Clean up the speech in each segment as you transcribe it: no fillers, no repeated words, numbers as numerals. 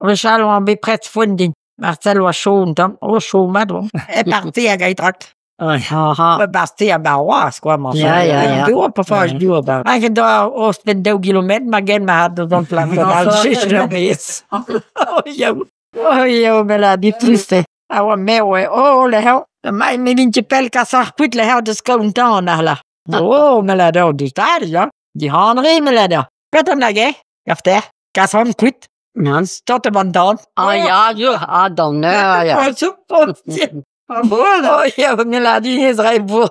We zijn bij pretfunding. Marcel was schon dan. Oh, schon met hem. En partie gedrakt. We bastia bawas, quoi, man. Ja. Doe op een duur dan. En je daar oost met 2 kilometer, maar geen maar had dan plan dat is geweest. Oh, yo, me la die triste. Awa mewe. Oh, le hel. Maar me vintje pelka zag put le hel de scountan la. Oh, me la do die daar ja. Die hanre me la do. Wat dan lage? Gafte. Kasan quit. Mens. Tot de bandan. Ja, dan, ja. Super. Oh, ja, me la die is rijboer.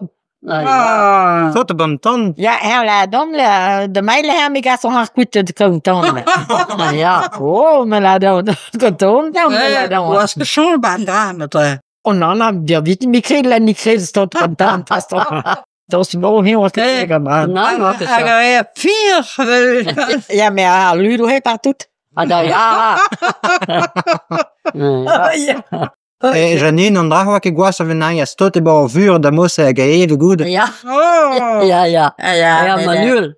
Tot de bantan. Ja, la dan de meile her me gas on quit de scountan. Ja. Oh, me la do. Scountan me la do. Was schon bandan met Oh, non, der wird nicht kriegen, nicht kriegen, tot bandan. Dat is wel heel wat tegen, man. Nou, wat is dat? Hij 4. Ja, maar Ludo heeft dat doet. Ja. Janine, een dag wat ik was of een je stot bij een vuur, dan moest ik even goed. Ja. Oh. Ja,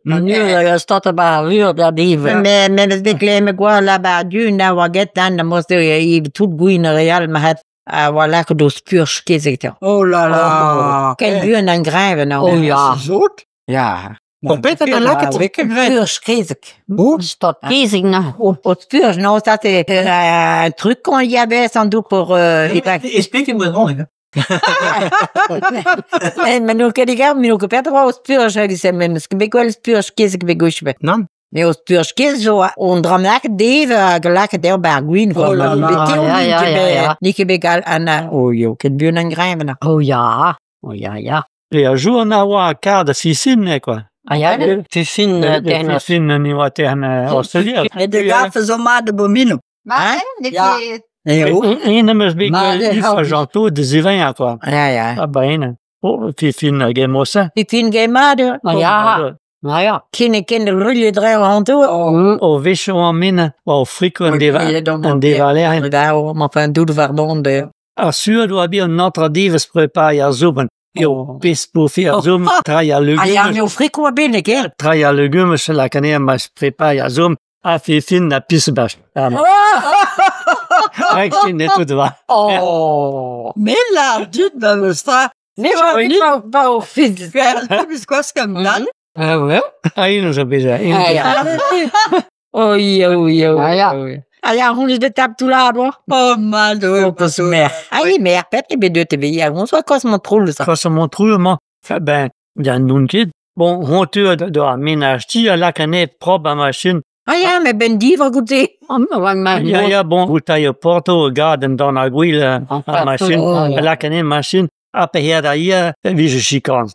Manuel staat er bij vuur, dat even. Men het beklemmen gewoon là-bas du, nou wat get dan, dan moest je even tout goeie real, maar het voilà que dos purs gezegd. Oh la la. Geen buren dan grijven nou. Oh ja. Zoet? Ja. Peter, dan lekker. Purs gezegd. Hoe? Staat kiezig nou. Op purs, nou dat is un truc qu'on y avait sans doute pour... Explique me non. Men nu kan ik ook, men nu kan Peter ook purs, ik zeg, men skal vi wel purs gezegd ved gusbe. Non. Men os purs gezegd, on dramaak deve, gelakken der berguin. Oh la la. Ja. Niet begal aan, oh joh, kan buren dan grijven. Oh ja. Ja, jour na wa ka de fisine quoi. Ah ja, Fifine tegen Fisine ni wa tegen Australia. De gaven zo maar de bomino. Maar, Ja. Nee, hoe? Ene mes big Maar de fa janto de zivin quoi. ja. Ah bene. Oh, Fifine gemosa. Die vind geen maden. Nou ja. Kinder rullen er aan toe. O visho en mine, o frico en devaler. Daar, maar van doe de verdonde. Assure doit bien notre dives prepare zuben. Yo pis pour faire zoom, traia Ah ja, legumes. meu frico binnen, hè? Traia legumes la canne mas prepare zoom. A Fifine na pisbas. Ik vind het tout va. Oh. Mais là, dit dans le stra. Nee, maar niet bouw vinden. Is quoi comme dan? Aí não sabia já. Oh. Ah ja, hoe is de tap toe laat hoor? Oh man, doe ik zo. Ah je meer, pet je bij te weer. Ons wat kost me trolle zo. Quand ça mon trou, moi, ben, dan doen kid. Bon, honteux de aménage, tu la canne propre à machine. Ah ja, maar ben die van goed zee. Ja, bon, vous taille porto, garden dans la grille, à machine, la canne machine. Après, hier, d'ailleurs, wie je chicane.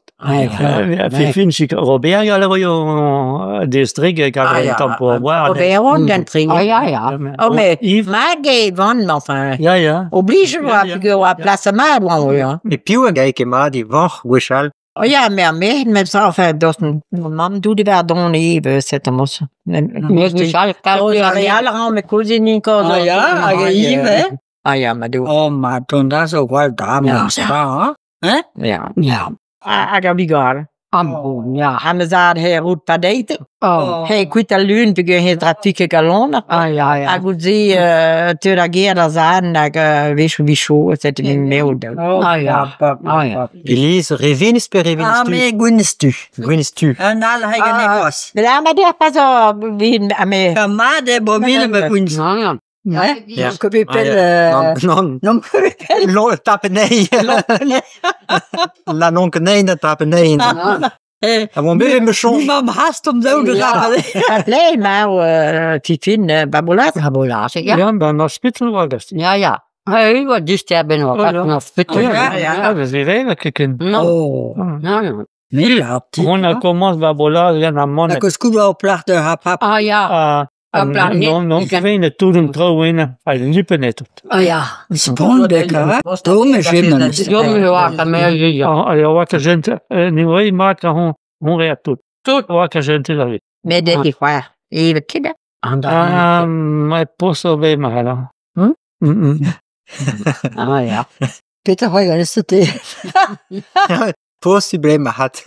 Fifine, chicane. Robert, il y a le district, quand il est en pour boire. Robert, on dan trinken. Ah ja. Oh, mais, maar geef van, enfin. Ja. Oblige moi, puis que à place maar, ouais. Et puis, on a maar die wacht, Wichal. Oh ja, maar ça, enfin, dat mam doe die waar dan even, zetten moest. Mais Michel, Oh ja, real, ram met cousine in koos. Ah ja, hè? Ah ja, maar doe. Oh, maar toen dat is ook wel dames. Ja. Ja. Ah, dat bigar. Ja. Han me zaad hij roet padeten. Oh. Hij kwit al luun, puis hij trafieke galon. Ah ja. Ik goed zie, te da geer da zaden, dat weet je wie show, het zit in mail. Ah ja. Elise, revenis per Ah, revenis tu. mais gwinstu. Revenis tu. En al hij geen was. Maar maar die pas zo, wie, me. Kama de bomino met gwinstu. Ja. Ja. Que we pel. Non. Non, que we pel. Non, tape nee. La non que nee, dat tape nee. Ah, mon bébé me change. Mam haast om zo te gaan. Nee, maar, Fifine, babolat. Babolas, ja. Ja, ben naar spitsen was dat. Ja. Hey, wat dus daar ben nog wat nog spitten. Ja, dat is weer even kijken. Oh. Nou. Nee, laat. On a commencé à voler, il y en a mon. Dat is goed wel placht de hap. Ah ja. Non, ik weet het toen trouwen, hij liep net. Ah ja. Spondeka. Dome gymmen. Jongen, wakker meer. Ja, wat er zijn, nu maakt hij gewoon react tot. Tot wat er zijn te zeggen. Mais dit is waar. Even kinder. Maar posto bij me halen. Ah ja. Peter, hoi, is het? Possible, maar had.